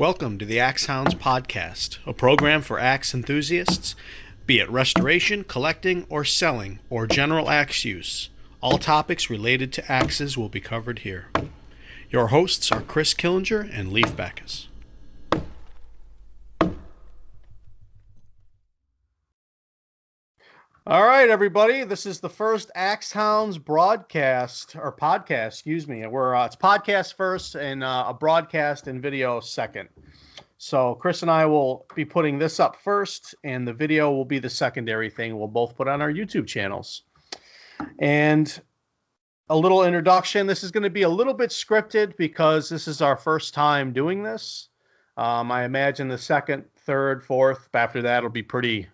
Welcome to the Hounds podcast, a program for axe enthusiasts, be it restoration, collecting, or selling, or general axe use. All topics related to axes will be covered here. Your hosts are Chris Killinger and Leif Backus. All right, everybody. This is the first Hounds broadcast or podcast. Excuse me. It's podcast first and a broadcast and video second. So Chris and I will be putting this up first, and the video will be the secondary thing we'll both put on our YouTube channels. And a little introduction. This is going to be a little bit scripted because this is our first time doing this. I imagine the second, third, fourth, after that, it'll be pretty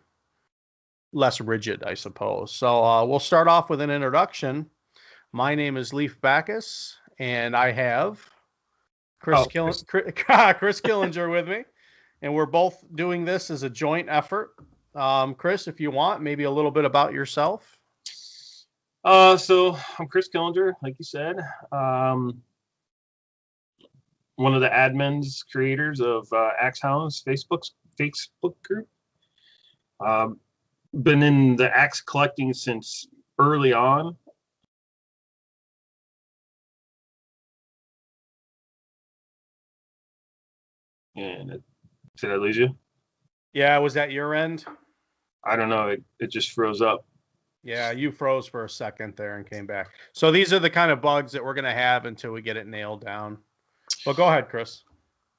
less rigid, I suppose. So we'll start off with an introduction. My name is Leif Backus, and I have Chris Killinger with me, and we're both doing this as a joint effort. Chris, if you want, maybe a little bit about yourself. So I'm Chris Killinger, like you said. One of the admins, creators of Axe Hounds Facebook group. Been in the axe collecting since early on. And did I lose you? Yeah, was that your end? I don't know. It just froze up. Yeah, you froze for a second there and came back. So these are the kind of bugs that we're going to have until we get it nailed down. Well, go ahead, Chris.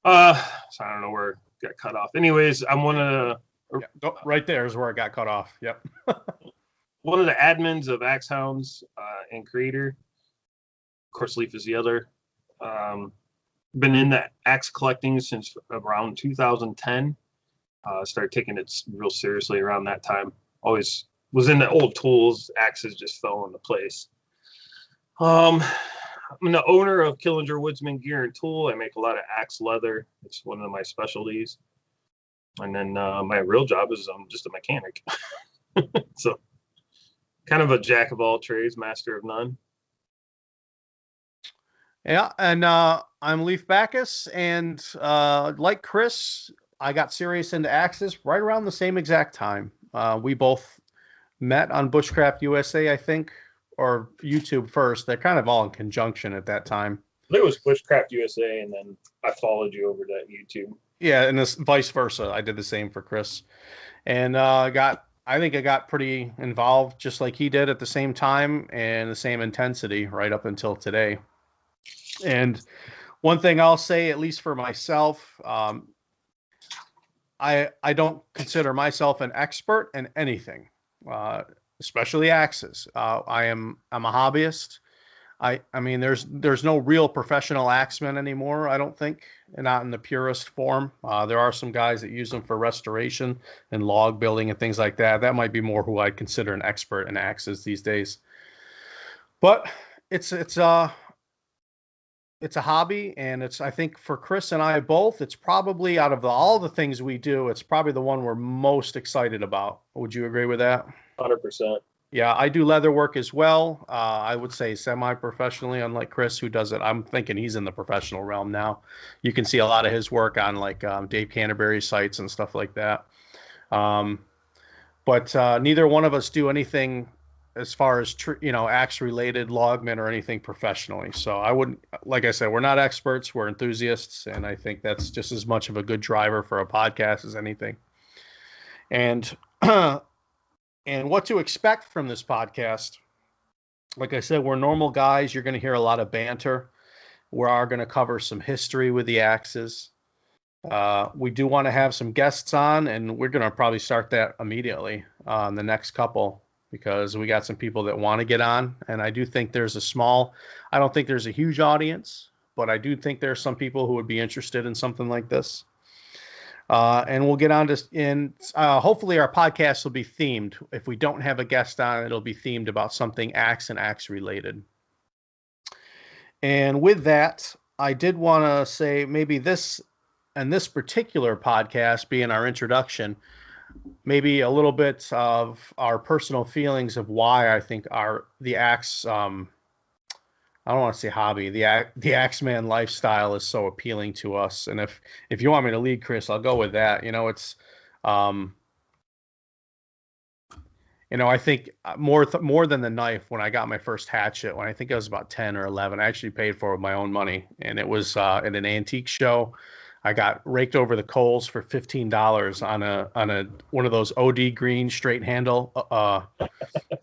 So I don't know where it got cut off. Anyways, I'm one of the... right there is where it got cut off. Yep. One of the admins of Axe Hounds and creator. Of course, Leif is the other. Been in the axe collecting since around 2010. Started taking it real seriously around that time. Always was into old tools. Axes just fell into place. I'm the owner of Killinger Woodsman Gear and Tool. I make a lot of axe leather. It's one of my specialties. And then my real job is I'm just a mechanic. So kind of a jack of all trades, master of none. Yeah, and I'm Leif Backus, and like Chris, I got serious into axes right around the same exact time. We both met on Bushcraft USA, I think, or YouTube first. They're kind of all in conjunction at that time. I think it was Bushcraft USA, and then I followed you over to YouTube. Yeah, and this vice versa. I did the same for Chris, and I think I got pretty involved just like he did at the same time and the same intensity right up until today. And one thing I'll say, at least for myself, I don't consider myself an expert in anything, especially axes. I'm a hobbyist. I mean, there's no real professional axemen anymore, I don't think, not in the purest form. There are some guys that use them for restoration and log building and things like that. That might be more who I'd consider an expert in axes these days. But it's a hobby, and I think for Chris and I both, it's probably out of all the things we do, it's probably the one we're most excited about. Would you agree with that? 100%. Yeah, I do leather work as well. I would say semi-professionally, unlike Chris, who does it. I'm thinking he's in the professional realm now. You can see a lot of his work on like Dave Canterbury's sites and stuff like that. But neither one of us do anything as far as axe-related logmen or anything professionally. So I wouldn't, like I said, we're not experts. We're enthusiasts, and I think that's just as much of a good driver for a podcast as anything. And and what to expect from this podcast. Like I said, we're normal guys. You're going to hear a lot of banter. We are going to cover some history with the axes. We do want to have some guests on, and we're going to probably start that immediately on the next couple, because we got some people that want to get on. And I do think I don't think there's a huge audience, but I do think there's some people who would be interested in something like this. And we'll get on to, hopefully our podcast will be themed. If we don't have a guest on, it'll be themed about something axe and axe related. And with that, I did want to say maybe this particular podcast being our introduction, maybe a little bit of our personal feelings of why I think the axe I don't want to say hobby. The Axeman lifestyle is so appealing to us, and if you want me to lead, Chris, I'll go with that. Um, I think more than the knife. When I got my first hatchet, when I think I was about 10 or 11, I actually paid for it with my own money, and it was at an antique show. I got raked over the coals for $15 on a one of those OD green straight handle,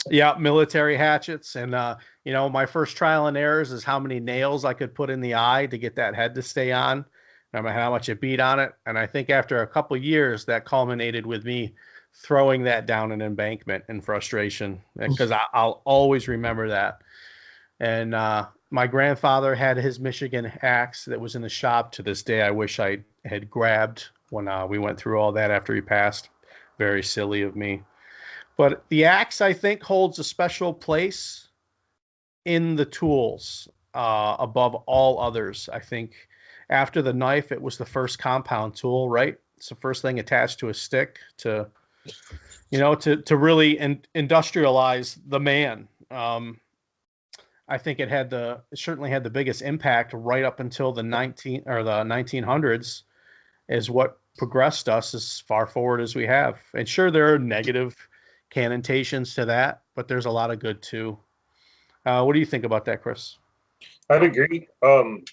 yeah, military hatchets. And my first trial and errors is how many nails I could put in the eye to get that head to stay on, no matter how much it beat on it. And I think after a couple years, that culminated with me throwing that down an embankment in frustration, because I'll always remember that. And my grandfather had his Michigan axe that was in the shop to this day. I wish I had grabbed when we went through all that after he passed. Very silly of me. But the axe, I think, holds a special place in the tools above all others. I think after the knife, it was the first compound tool, right? It's the first thing attached to a stick to really industrialize the man. I think it certainly had the biggest impact right up until the 1900s, is what progressed us as far forward as we have. And sure, there are negative connotations to that, but there's a lot of good too. What do you think about that, Chris? I'd agree. You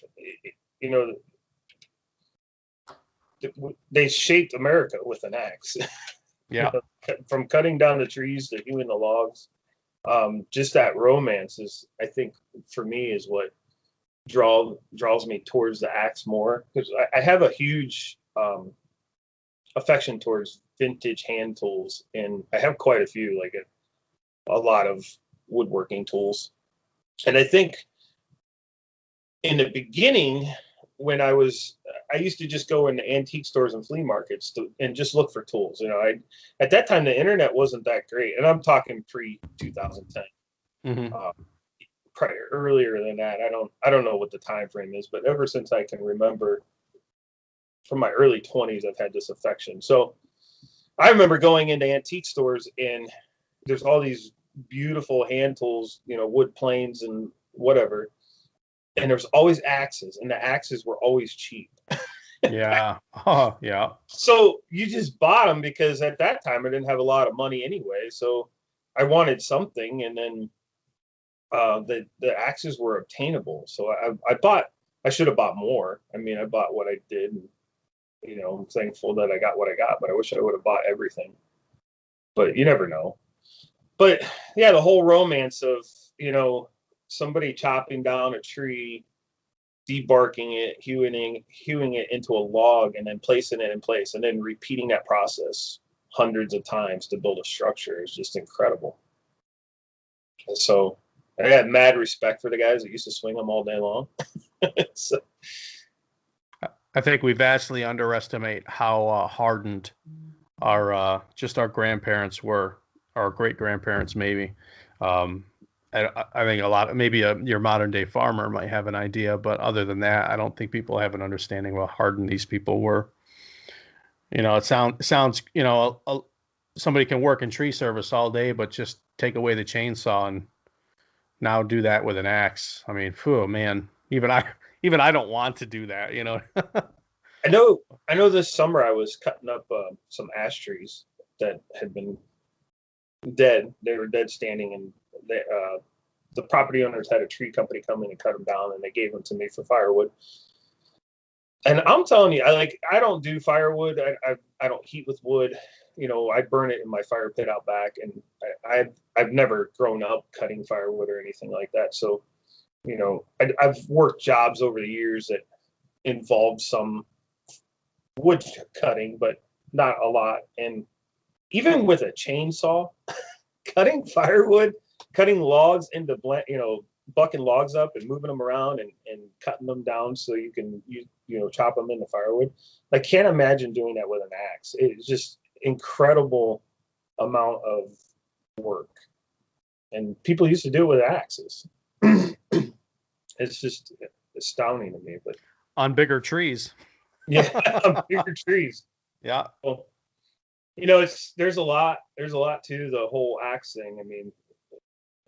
know, they shaped America with an axe. Yeah. From cutting down the trees to hewing the logs. Just that romance is, I think, for me, is what draws me towards the axe more, because I have a huge affection towards vintage hand tools, and I have quite a few, like a lot of woodworking tools. And I think in the beginning, when I used to just go into antique stores and flea markets and just look for tools. At that time, the internet wasn't that great, and I'm talking pre 2010. Prior earlier than that, I don't know what the time frame is, but ever since I can remember, from my early 20s, I've had this affection. So I remember going into antique stores, and there's all these beautiful hand tools, wood planes and whatever. And there's always axes, and the axes were always cheap. Yeah. Oh, yeah. So you just bought them because at that time I didn't have a lot of money anyway. So I wanted something, and then the axes were obtainable. So I should have bought more. I mean, I bought what I did, and I'm thankful that I got what I got, but I wish I would have bought everything. But you never know. But yeah, the whole romance of, somebody chopping down a tree, debarking it, hewing it into a log, and then placing it in place, and then repeating that process hundreds of times to build a structure is just incredible. And so I had mad respect for the guys that used to swing them all day long. So, I think we vastly underestimate how hardened our grandparents were, our great grandparents maybe. I think a lot, maybe your modern day farmer might have an idea, but other than that, I don't think people have an understanding of how hardened these people were. It sounds, somebody can work in tree service all day, but just take away the chainsaw and now do that with an axe. I mean, phew, man, even I don't want to do that, I know this summer I was cutting up some ash trees that had been dead. They were dead standing, and the property owners had a tree company come in and cut them down, and they gave them to me for firewood. And I'm telling you, I don't do firewood. I don't heat with wood. I burn it in my fire pit out back, and I've never grown up cutting firewood or anything like that. So, I've worked jobs over the years that involved some wood cutting, but not a lot. And even with a chainsaw, cutting firewood, cutting logs into bucking logs up and moving them around and cutting them down so you can chop them into firewood. I can't imagine doing that with an axe. It's just incredible amount of work, and people used to do it with axes. It's just astounding to me. But on bigger trees. Yeah, on bigger trees. Yeah. Well, there's a lot to the whole axe thing. I mean,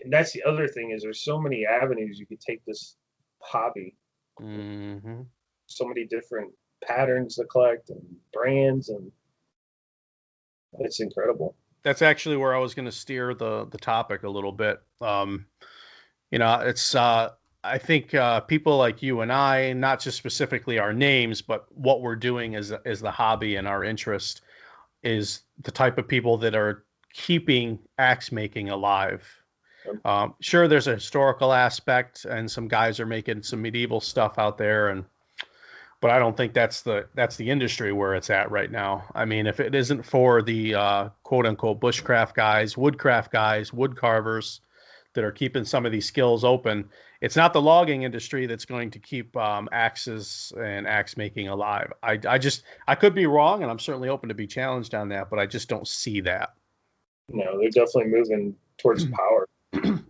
and that's the other thing is there's so many avenues you could take this hobby. Mm-hmm. So many different patterns to collect and brands, and it's incredible. That's actually where I was going to steer the topic a little bit. You know, it's I think people like you and I, not just specifically our names, but what we're doing as the hobby and our interest is the type of people that are keeping axe making alive. Sure, there's a historical aspect, and some guys are making some medieval stuff out there, and but I don't think that's the industry where it's at right now. I mean, if it isn't for the quote unquote bushcraft guys, woodcraft guys, wood carvers that are keeping some of these skills open, it's not the logging industry that's going to keep axes and axe making alive. I could be wrong, and I'm certainly open to be challenged on that, but I just don't see that. No, they're definitely moving towards power.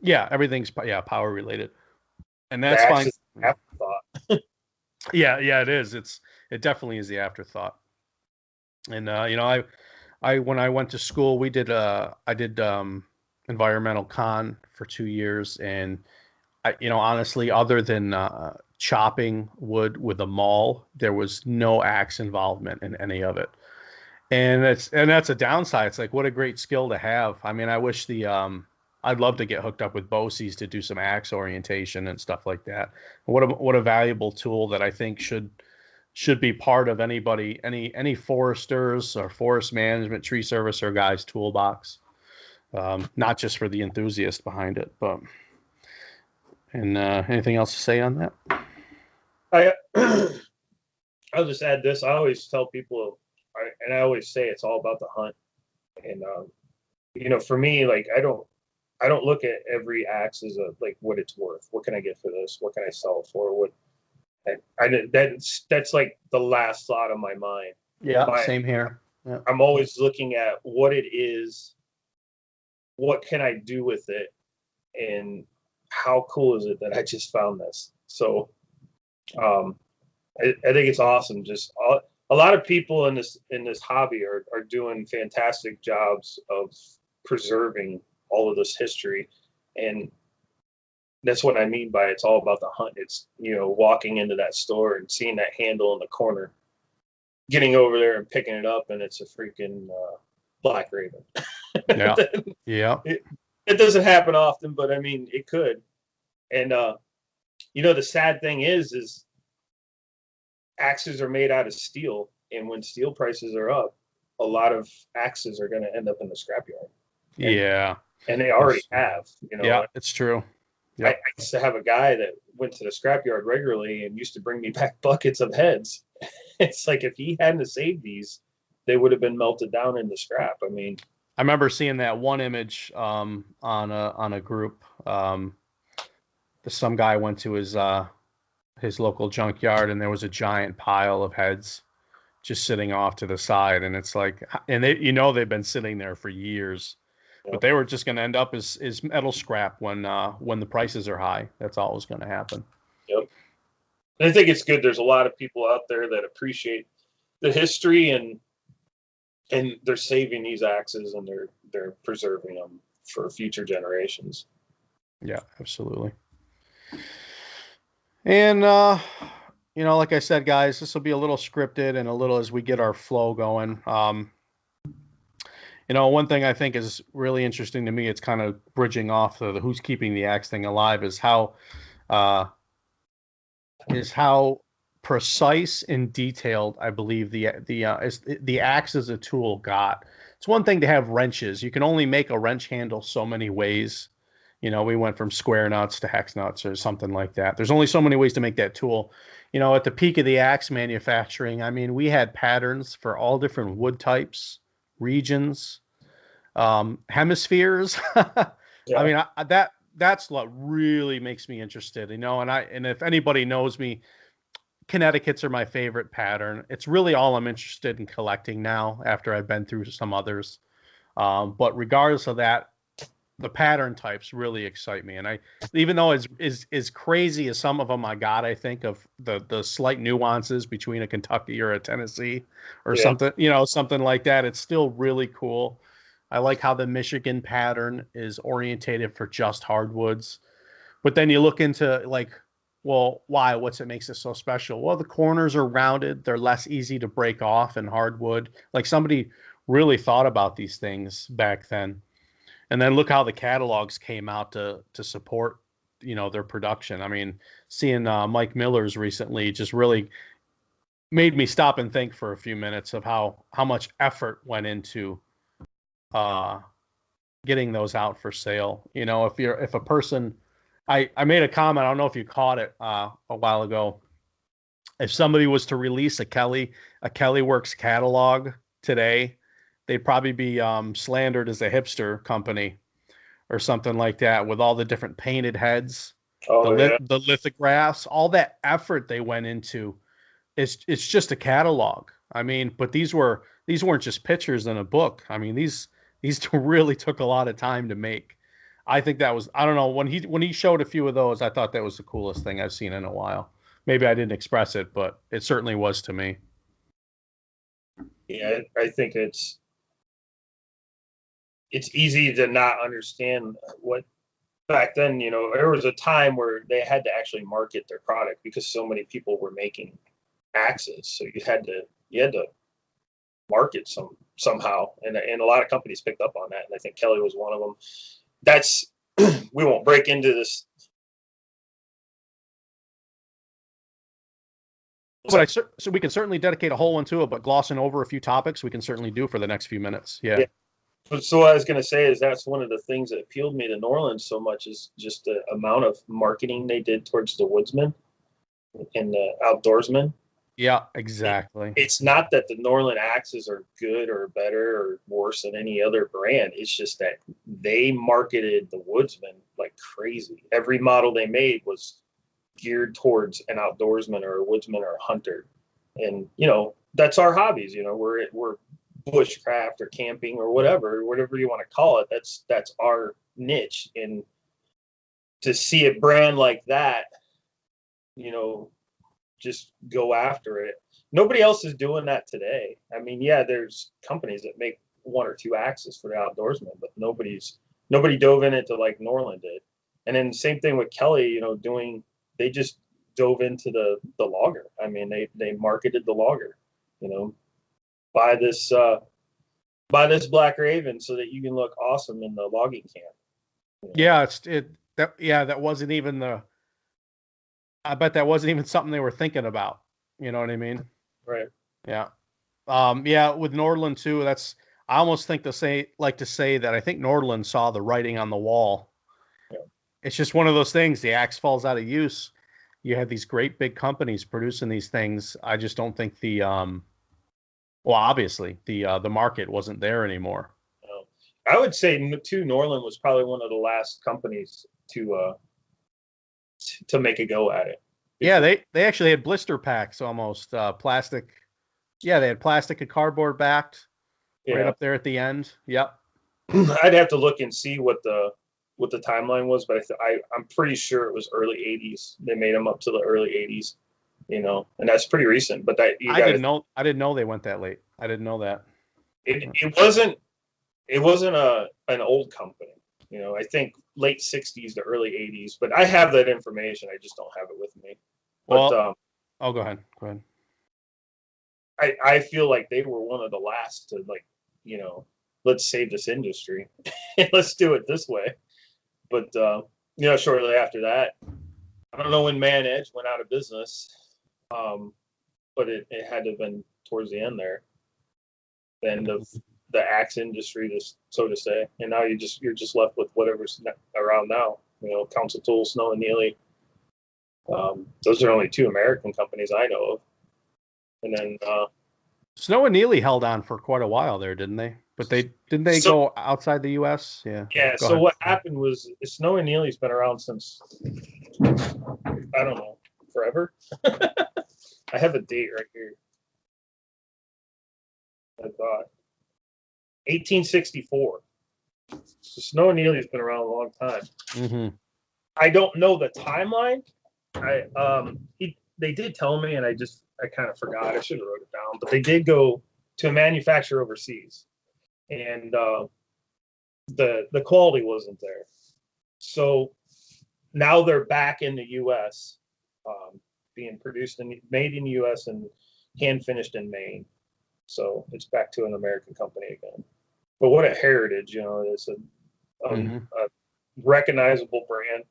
Yeah, everything's power related, and The that's axe fine. is an afterthought. Yeah, it is. It definitely is the afterthought. And you know, I when I went to school, I did environmental con for 2 years, and you know, honestly, other than chopping wood with a maul, there was no axe involvement in any of it. And that's a downside. It's like what a great skill to have. I mean, I wish the I'd love to get hooked up with BOCES to do some axe orientation and stuff like that. What a valuable tool that I think should be part of any foresters or forest management, tree service or guys toolbox. Not just for the enthusiast behind it, but and anything else to say on that? I I'll just add this. I always tell people, and I always say it's all about the hunt. And you know, for me, like I don't look at every axe as a like what it's worth. What can I get for this? What can I sell it for? What that's like the last thought of my mind. Yeah, same here. Yeah. I'm always looking at what it is, what can I do with it, and how cool is it that I just found this. So I think it's awesome. A lot of people in this hobby are doing fantastic jobs of preserving all of this history, and that's what I mean by it's all about the hunt. It's, you know, walking into that store and seeing that handle in the corner, getting over there and picking it up, and it's a freaking black raven. Yeah, yeah. It doesn't happen often, but I mean, it could. And you know, the sad thing is axes are made out of steel, and when steel prices are up, a lot of axes are going to end up in the scrapyard. Yeah, and they already have. You know, yeah, it's true. Yep. I used to have a guy that went to the scrapyard regularly and used to bring me back buckets of heads. It's like if he hadn't saved these, they would have been melted down into scrap. I mean, I remember seeing that one image on a group. Some guy went to his local junkyard, and there was a giant pile of heads just sitting off to the side, and it's like, and they've been sitting there for years. But they were just going to end up as metal scrap when the prices are high. That's always going to happen. Yep. And I think it's good. There's a lot of people out there that appreciate the history, and they're saving these axes, and they're preserving them for future generations. Yeah, absolutely. And you know, like I said, guys, this will be a little scripted and a little as we get our flow going. You know, one thing I think is really interesting to me, it's kind of bridging off the who's keeping the axe thing alive, is how precise and detailed I believe the axe as a tool got. It's one thing to have wrenches. You can only make a wrench handle so many ways. You know, we went from square nuts to hex nuts or something like that. There's only so many ways to make that tool. You know, at the peak of the axe manufacturing, I mean, we had patterns for all different wood types, regions, hemispheres. Yeah. I mean, that's what really makes me interested, you know. And if anybody knows me, Connecticut's are my favorite pattern. It's really all I'm interested in collecting now after I've been through some others. But regardless of that, the pattern types really excite me. And even though as crazy as some of them I think of the slight nuances between a Kentucky or a Tennessee or something, you know, something like that, it's still really cool. I like how the Michigan pattern is orientated for just hardwoods. But then you look into like, well, why? What's it makes it so special? Well, the corners are rounded. They're less easy to break off in hardwood. Like somebody really thought about these things back then. And then look how the catalogs came out to support, their production. I mean, seeing Mike Miller's recently just really made me stop and think for a few minutes of how much effort went into uh, getting those out for sale. If a person, I made a comment. I don't know if you caught it a while ago. If somebody was to release a Kelly Works catalog today, they'd probably be slandered as a hipster company or something like that, with all the different painted heads, the lithographs, all that effort they went into. It's just a catalog. I mean, but these weren't just pictures in a book. I mean, these really took a lot of time to make. I think that was, I don't know, when he showed a few of those, I thought that was the coolest thing I've seen in a while. Maybe I didn't express it, but it certainly was to me. Yeah, I think it's easy to not understand what back then, there was a time where they had to actually market their product because so many people were making axes. So you had to market somehow. And a lot of companies picked up on that. And I think Kelly was one of them. That's, we won't break into this. But so we can certainly dedicate a whole one to it, but glossing over a few topics we can certainly do for the next few minutes. Yeah. So what I was going to say is that's one of the things that appealed me to Norland so much is just the amount of marketing they did towards the woodsman and the outdoorsman. Yeah, exactly. It's not that the Norland axes are good or better or worse than any other brand. It's just that they marketed the woodsman like crazy. Every model they made was geared towards an outdoorsman or a woodsman or a hunter. And, that's our hobbies. We're bushcraft or camping or whatever you want to call it. That's our niche. And to see a brand like that, just go after it. Nobody else is doing that today. I mean, yeah, there's companies that make one or two axes for the outdoorsman, but nobody dove in it to like Norland did. And then same thing with Kelly, they just dove into the logger. I mean, they marketed the logger, buy this Black Raven so that you can look awesome in the logging camp. Yeah, that wasn't even I bet that wasn't even something they were thinking about. You know what I mean? Right. Yeah. Yeah, with Nordland too, I almost think to say that I think Nordland saw the writing on the wall. Yeah. It's just one of those things. The axe falls out of use. You have these great big companies producing these things. I just don't think obviously the market wasn't there anymore. I would say too, Norland was probably one of the last companies to make a go at it. Yeah, they actually had blister packs almost, plastic. Yeah, they had plastic and cardboard backed right up there at the end. Yep. I'd have to look and see what the timeline was, but I'm pretty sure it was early 80s. They made them up to the early 80s, and that's pretty recent. But I didn't know they went that late. I didn't know that. It wasn't an old company. I think late 60s to early 80s, but I have that information. I just don't have it with me. But, go ahead. Go ahead. I feel like they were one of the last to let's save this industry. Let's do it this way. But, shortly after that, I don't know when Man Edge went out of business, but it had to have been towards the end there. The end of the axe industry, so to say. And now you're just left with whatever's around now. Council Tools, Snow and Neely. Those are only two American companies I know of. And then Snow and Neely held on for quite a while there, didn't they? But didn't they go outside the U.S.? Yeah. Yeah. So what happened was Snow and Neely's been around since I don't know, forever. I have a date right here. I thought 1864. So Snow and Neely's been around a long time. Mm-hmm. I don't know the timeline. They did tell me, and I kind of forgot. I should have wrote it down, but they did go to a manufacturer overseas, and the quality wasn't there. So now they're back in the U.S., being produced and made in the U.S. and hand finished in Maine. So it's back to an American company again. But what a heritage, it's a recognizable brand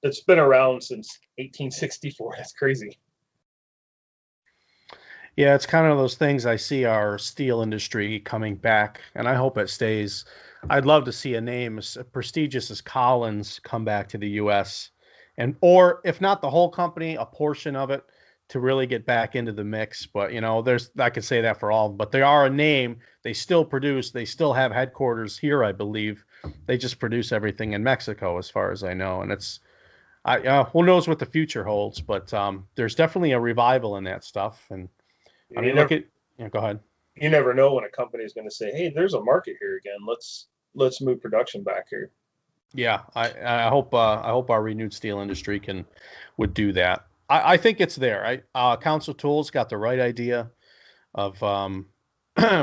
that's been around since 1864. That's crazy. Yeah, it's kind of those things. I see our steel industry coming back, and I hope it stays. I'd love to see a name as prestigious as Collins come back to the U.S. and or if not the whole company, a portion of it to really get back into the mix. But there's I could say that for all, but they are a name. They still produce. They still have headquarters here, I believe. They just produce everything in Mexico, as far as I know, and it's who knows what the future holds. But there's definitely a revival in that stuff, and I mean, look at go ahead. You never know when a company is going to say, "Hey, there's a market here again. Let's move production back here." Yeah, I hope our renewed steel industry would do that. I think it's there. Council Tools got the right idea of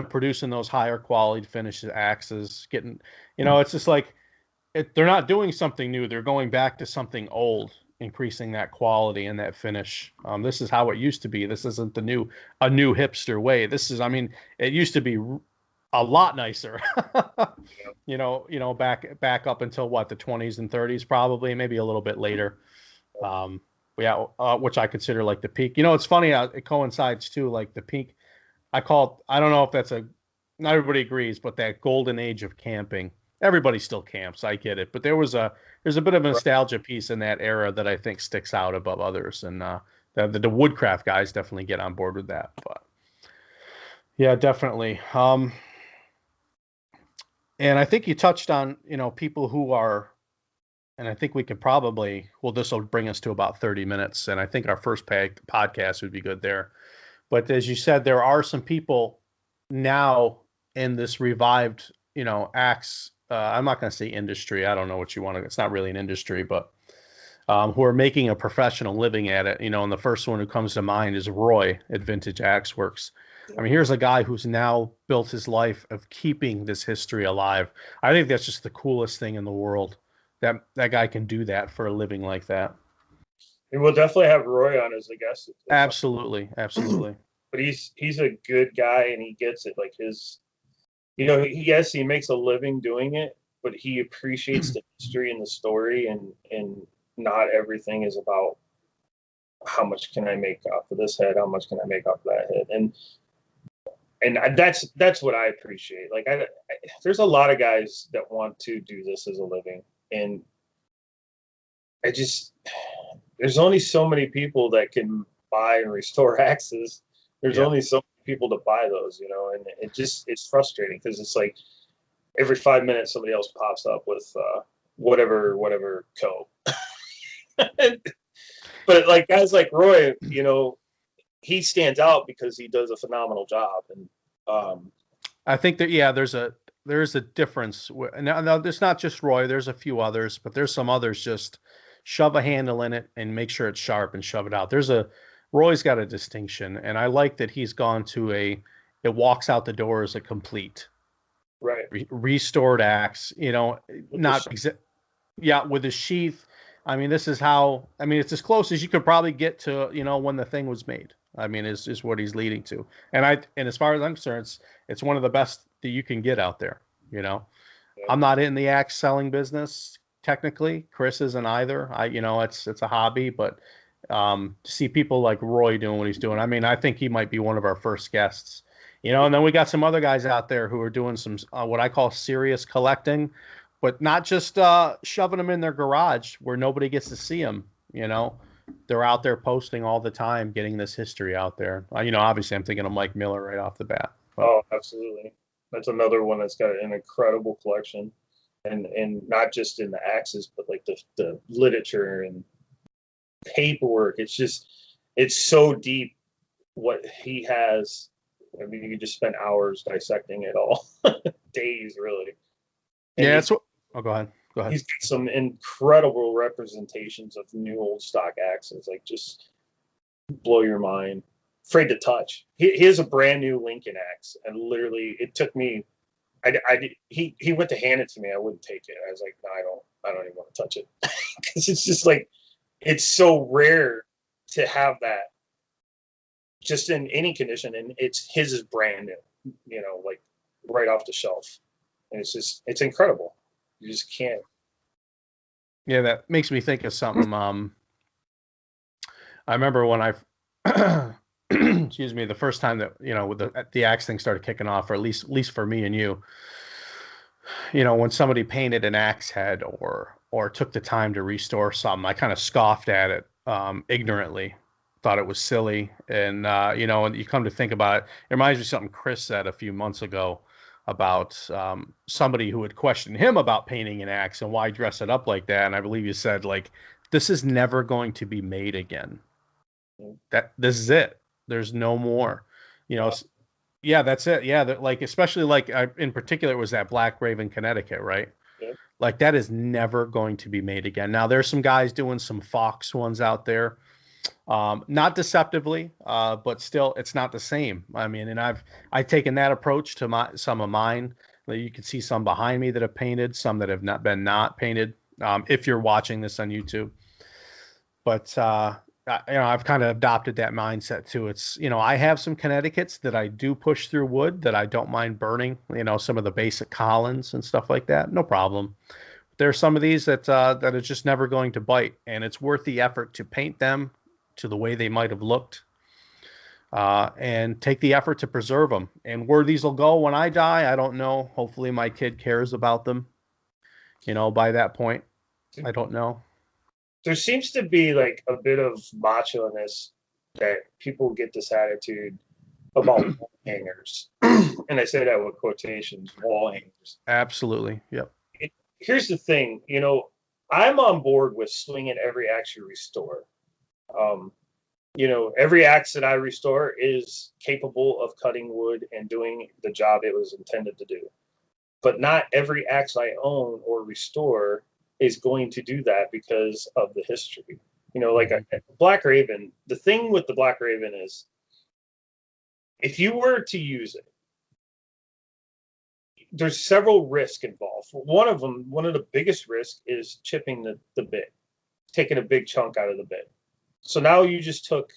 producing those higher quality finished axes. Getting, it's just like they're not doing something new. They're going back to something old, increasing that quality and that finish. This is how it used to be. This isn't a new hipster way. This is, I mean, it used to be a lot nicer. Back up until what, the 20s and 30s, probably, maybe a little bit later. Which I consider like the peak. It's funny, it coincides too, like the peak. I don't know if not everybody agrees, but that golden age of camping. Everybody still camps, I get it, but there's a bit of a nostalgia piece in that era that I think sticks out above others, and the woodcraft guys definitely get on board with that. But yeah, definitely. And I think you touched on, people who are, and I think we could probably, this will bring us to about 30 minutes. And I think our first podcast would be good there. But as you said, there are some people now in this revived, axe, I'm not going to say industry. I don't know what you want to, it's not really an industry, but who are making a professional living at it. And the first one who comes to mind is Roy at Vintage Axe Works. I mean, here's a guy who's now built his life of keeping this history alive. I think that's just the coolest thing in the world. That guy can do that for a living like that. And we'll definitely have Roy on as a guest. Absolutely. But he's a good guy, and he gets it. Like yes, he makes a living doing it, but he appreciates the history and the story, and not everything is about how much can I make off of this head, how much can I make off of that head, and that's what I appreciate. Like there's a lot of guys that want to do this as a living, and there's only so many people that can buy and restore axes. There's only so many people to buy those, and it's frustrating because it's like every 5 minutes somebody else pops up with whatever co. But like guys like Roy, he stands out because he does a phenomenal job, and I think that there's a difference. Now there's not just Roy. There's a few others, but there's some others just shove a handle in it and make sure it's sharp and shove it out. Roy's got a distinction, and I like that he's gone to it walks out the door as a complete, right, restored axe. With the sheath. I mean, this is how. I mean, it's as close as you could probably get to when the thing was made. I mean, is what he's leading to, and as far as I'm concerned, it's one of the best that you can get out there. I'm not in the axe selling business technically. Chris isn't either. It's a hobby, but to see people like Roy doing what he's doing, I mean, I think he might be one of our first guests. And then we got some other guys out there who are doing some what I call serious collecting, but not just shoving them in their garage where nobody gets to see them. They're out there posting all the time, getting this history out there. Obviously, I'm thinking of Mike Miller right off the bat. But. Oh, absolutely. That's another one that's got an incredible collection, and not just in the axes, but like the literature and paperwork. It's so deep what he has. I mean, you could just spend hours dissecting it all, days really. And yeah, go ahead. He's got some incredible representations of new old stock axes, like just blow your mind. Afraid to touch. He has a brand new Lincoln axe, and literally it took me, he went to hand it to me. I wouldn't take it. I was like, no, I don't even want to touch it because it's just like it's so rare to have that just in any condition, and it's his is brand new, like right off the shelf, and it's incredible. You just can't. Yeah, that makes me think of something. I remember when I, excuse me, the first time that with the axe thing started kicking off, or at least for me and you, when somebody painted an axe head or took the time to restore something, I kind of scoffed at it ignorantly, thought it was silly, and and you come to think about it, it reminds me of something Chris said a few months ago about somebody who had questioned him about painting an axe and why dress it up like that, and I believe you said like, this is never going to be made again. That this is it. There's no more. Yeah, that's it. Yeah, like especially like in particular, it was that Black Raven, Connecticut, right? Yeah. Like that is never going to be made again. Now there's some guys doing some Fox ones out there, not deceptively, but still, it's not the same. I mean, and I've taken that approach to some of mine. You can see some behind me that have painted, some that have not painted. If you're watching this on YouTube, but I've kind of adopted that mindset too. It's I have some Connecticut's that I do push through wood that I don't mind burning. Some of the basic Collins and stuff like that, no problem. There's some of these that are just never going to bite, and it's worth the effort to paint them to the way they might have looked, and take the effort to preserve them. And where these will go when I die, I don't know. Hopefully, my kid cares about them. By that point, I don't know. There seems to be like a bit of macho-ness that people get this attitude about wall hangers, and I say that with quotations, wall hangers. Absolutely, yep. Here's the thing, I'm on board with swinging every axe you restore. Every axe that I restore is capable of cutting wood and doing the job it was intended to do. But not every axe I own or restore is going to do that because of the history. Like a Black Raven, the thing with the Black Raven is if you were to use it, there's several risks involved. One of the biggest risks is chipping the bit, taking a big chunk out of the bit. So now you just took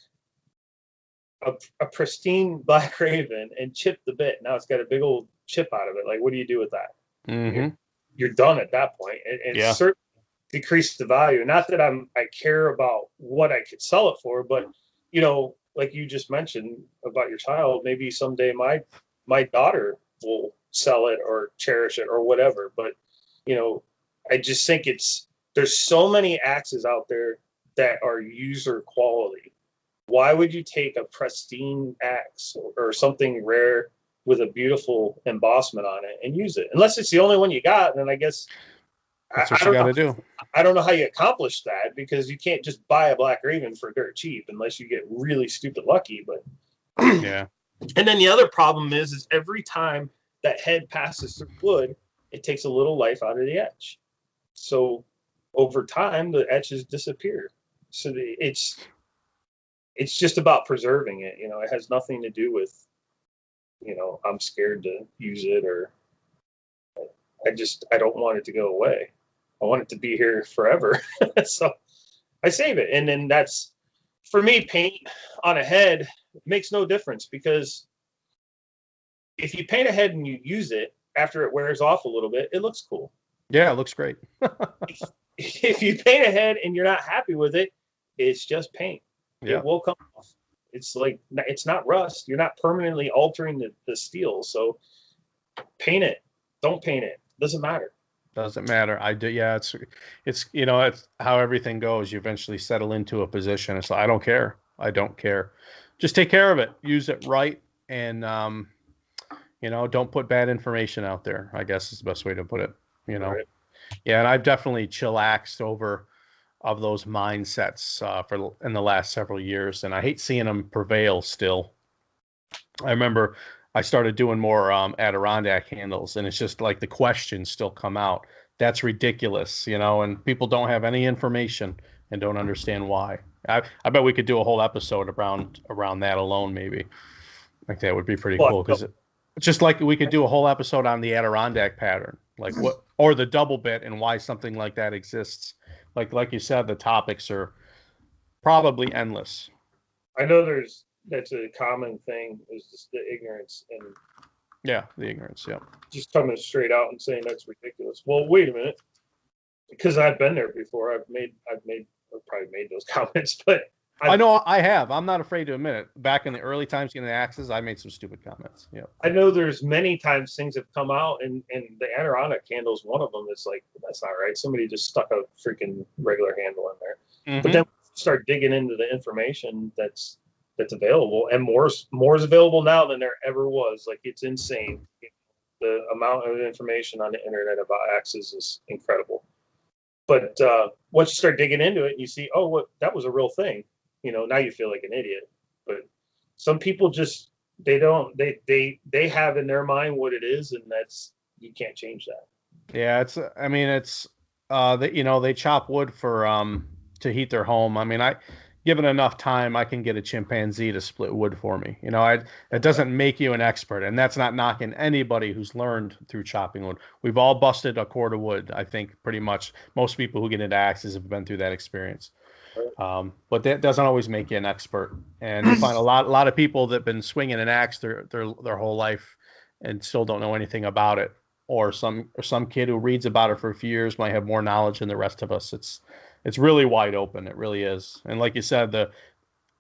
a pristine Black Raven and chipped the bit. Now it's got a big old chip out of it. Like, what do you do with that? Mm-hmm. You're done at that point. And yeah. Certainly decreased the value. Not that I care about what I could sell it for, but like you just mentioned about your child, maybe someday my daughter will sell it or cherish it or whatever. But I just think there's so many axes out there that are user quality. Why would you take a pristine axe or something rare with a beautiful embossment on it and use it? Unless it's the only one you got, then I guess that's what you got to do. I don't know how you accomplish that, because you can't just buy a Black Raven for dirt cheap unless you get really stupid lucky. But yeah. And then the other problem is every time that head passes through wood, it takes a little life out of the etch. So over time, the etches disappear. So it's just about preserving it. It has nothing to do with, I'm scared to use it, or I don't want it to go away. I want it to be here forever. So I save it. And then that's, for me, paint on a head makes no difference, because if you paint a head and you use it after it wears off a little bit, it looks cool. Yeah, it looks great. If you paint a head and you're not happy with it, it's just paint. Yeah. It will come off. It's like, it's not rust. You're not permanently altering the steel. So paint it. Don't paint it. Doesn't matter. Doesn't matter. I do. Yeah, it's it's how everything goes. You eventually settle into a position. It's like, I don't care. I don't care. Just take care of it. Use it right, and don't put bad information out there, I guess is the best way to put it. Right. Yeah, and I've definitely chillaxed over of those mindsets in the last several years, and I hate seeing them prevail still. I remember I started doing more Adirondack handles, and it's just like the questions still come out. That's ridiculous, and people don't have any information and don't understand why. I bet we could do a whole episode around that alone, maybe. Like that would be pretty cool, because Just like we could do a whole episode on the Adirondack pattern, like what, or the double bit and why something like that exists. Like you said, the topics are probably endless. I know that's a common thing is just the ignorance and Yeah, the ignorance. Yeah. just coming straight out and saying that's ridiculous. Well, wait a minute, because I've been there before. I've probably made those comments, but I know I have. I'm not afraid to admit it. Back in the early times getting the axes, I made some stupid comments. Yeah. I know there's many times things have come out, and the Adirondack handle is one of them. It's like that's not right. Somebody just stuck a freaking regular handle in there. Mm-hmm. But then start digging into the information that's available, and more is available now than there ever was. Like it's insane. The amount of information on the internet about axes is incredible. But once you start digging into it, and you see, oh, what that was a real thing. Now you feel like an idiot. But some people just they have in their mind what it is, and that's you can't change that. Yeah, I mean it's they chop wood for to heat their home. I mean, given enough time, I can get a chimpanzee to split wood for me. It doesn't make you an expert, and that's not knocking anybody who's learned through chopping wood. We've all busted a cord of wood. I think pretty much most people who get into axes have been through that experience. But that doesn't always make you an expert. And you find a lot of people that've been swinging an axe their whole life and still don't know anything about it. Or some kid who reads about it for a few years might have more knowledge than the rest of us. It's really wide open. It really is. And like you said,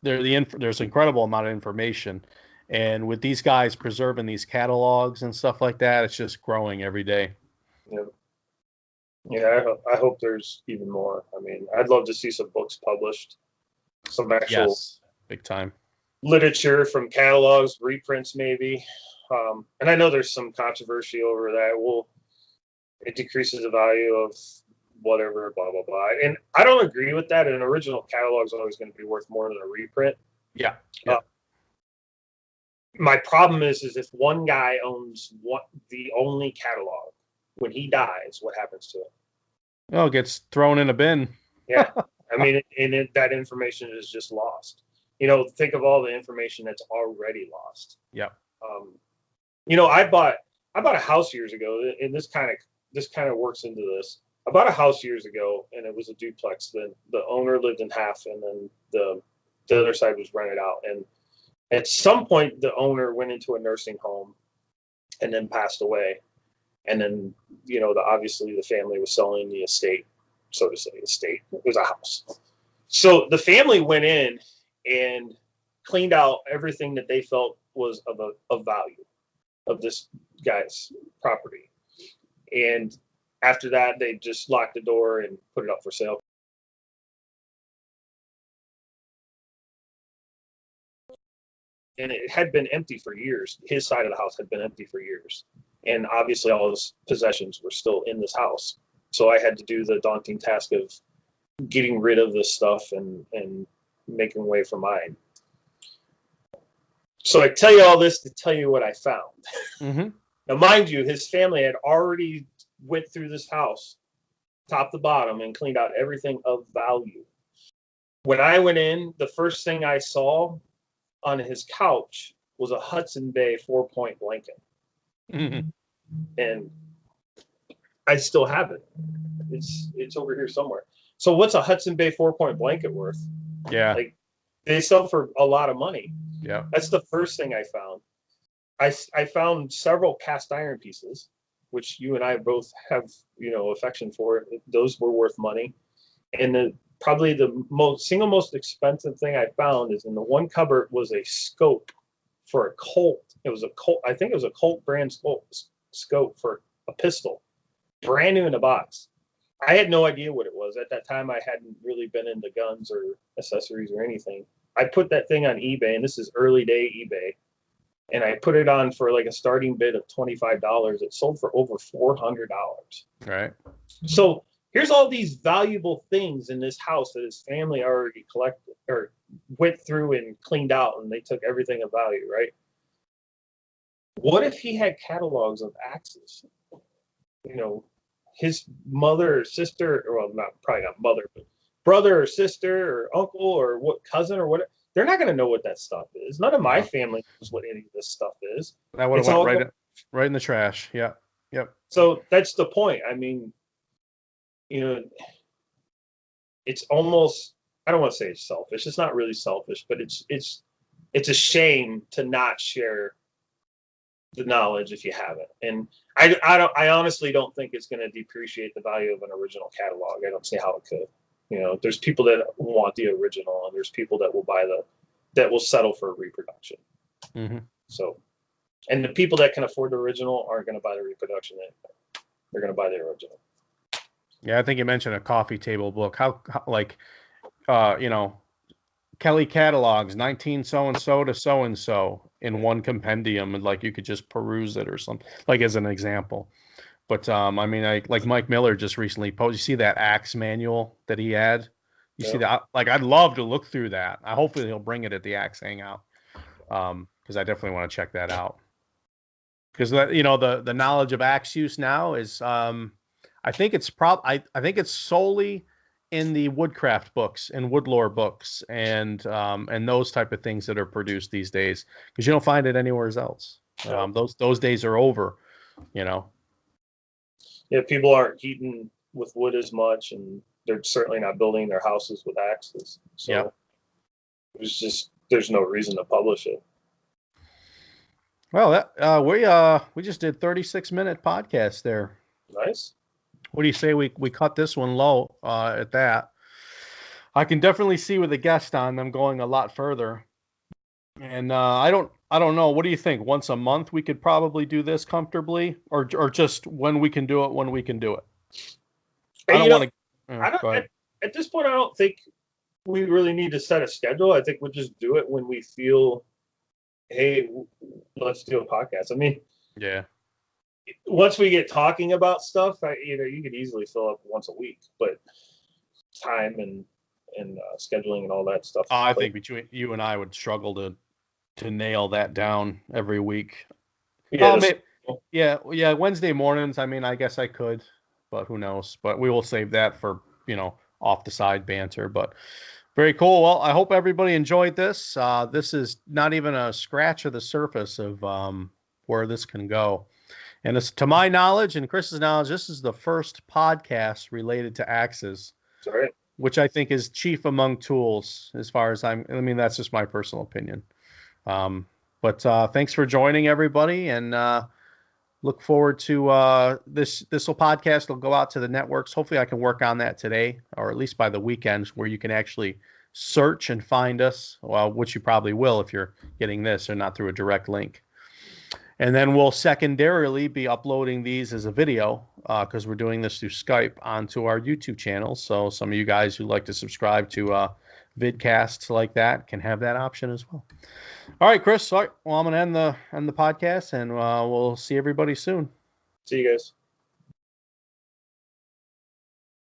there's an incredible amount of information. And with these guys preserving these catalogs and stuff like that, it's just growing every day. Yeah. Yeah, I hope there's even more. I mean, I'd love to see some books published, some actual big time literature from catalogs, reprints maybe. And I know there's some controversy over that. Well, it decreases the value of whatever, blah, blah, blah. And I don't agree with that. An original catalog is always going to be worth more than a reprint. Yeah. My problem is if one guy owns the only catalog, when he dies, what happens to it? Oh, it gets thrown in a bin. Yeah. I mean, that information is just lost. Think of all the information that's already lost. Yeah. I bought a house years ago, and this kind of works into this. I bought a house years ago, and it was a duplex. The owner lived in half, and then the other side was rented out. And at some point, the owner went into a nursing home, and then passed away. And then, obviously the family was selling the estate, so to say, estate. It was a house. So the family went in and cleaned out everything that they felt was of value of this guy's property. And after that, they just locked the door and put it up for sale. And it had been empty for years. His side of the house had been empty for years. And obviously all his possessions were still in this house. So I had to do the daunting task of getting rid of this stuff and making way for mine. So I tell you all this to tell you what I found. Mm-hmm. Now, mind you, his family had already went through this house, top to bottom, and cleaned out everything of value. When I went in, the first thing I saw on his couch was a Hudson Bay 4-point blanket. Mm-hmm. And I still have it. It's over here somewhere. So what's a Hudson Bay 4-point blanket worth? Yeah. Like they sell for a lot of money. Yeah. That's the first thing I found. I found several cast iron pieces, which you and I both have, affection for. Those were worth money. And probably the single most expensive thing I found is in the one cupboard was a scope for a Colt. It was a Colt. I think it was a Colt brand scope for a pistol, brand new in the box. I had no idea what it was at that time. I hadn't really been into guns or accessories or anything. I put that thing on eBay, and this is early day eBay, and I put it on for like a starting bid of $25. It sold for over $400. Right. So here's all these valuable things in this house that his family already collected or went through and cleaned out, and they took everything of value, right? What if he had catalogs of axes? His mother or sister, or well, probably not mother, but brother or sister or uncle or what cousin or what, they're not going to know what that stuff is. None of my family knows what any of this stuff is. That would have It's went all right in the trash. Yeah. Yep. so that's the point. I mean, you know, it's almost, I don't want to say it's selfish. It's not really selfish, but it's a shame to not share the knowledge if you haven't. And I honestly don't think it's going to depreciate the value of an original catalog. I don't see how it could. You know, there's people that want the original, and there's people that will that will settle for a reproduction. Mm-hmm. So, and the people that can afford the original aren't going to buy the reproduction. They're going to buy the original. Yeah, I think you mentioned a coffee table book. How like, you know, Kelly catalogs 19 so and so to so and so in one compendium, and like you could just peruse it or something, like as an example. But I mean, like Mike Miller just recently posted. You see that axe manual that he had? You see that? Like, I'd love to look through that. Hopefully he'll bring it at the Axe Hangout, because I definitely want to check that out. Because you know, the knowledge of axe use now is, I think it's I think it's solely in the woodcraft books and woodlore books and those type of things that are produced these days, because you don't find it anywhere else. Those days are over, you know. Yeah, people aren't heating with wood as much, and they're certainly not building their houses with axes. So there's no reason to publish it. Well, we just did 36-minute podcast there. Nice. What do you say we cut this one low at that? I can definitely see with a guest on them going a lot further. And I don't know. What do you think? Once a month we could probably do this comfortably, or just when we can do it. I don't want to. At this point, I don't think we really need to set a schedule. I think we'll just do it when we feel, hey, let's do a podcast. I mean, yeah. Once we get talking about stuff, you could easily fill up once a week, but time and scheduling and all that stuff. I think between you and I would struggle to nail that down every week. Yeah, Wednesday mornings. I mean, I guess I could, but who knows? But we will save that for, you know, off the side banter. But very cool. Well, I hope everybody enjoyed this. This is not even a scratch of the surface of where this can go. And it's, to my knowledge and Chris's knowledge, this is the first podcast related to axes. Sorry. Which I think is chief among tools, as far as I mean, that's just my personal opinion. But thanks for joining, everybody, and look forward to this podcast will go out to the networks. Hopefully I can work on that today, or at least by the weekend, where you can actually search and find us, well, which you probably will if you're getting this, or not through a direct link. And then we'll secondarily be uploading these as a video, because we're doing this through Skype, onto our YouTube channel. So some of you guys who like to subscribe to vidcasts like that can have that option as well. All right, Chris. All right, well, I'm going to end the podcast, and we'll see everybody soon. See you guys.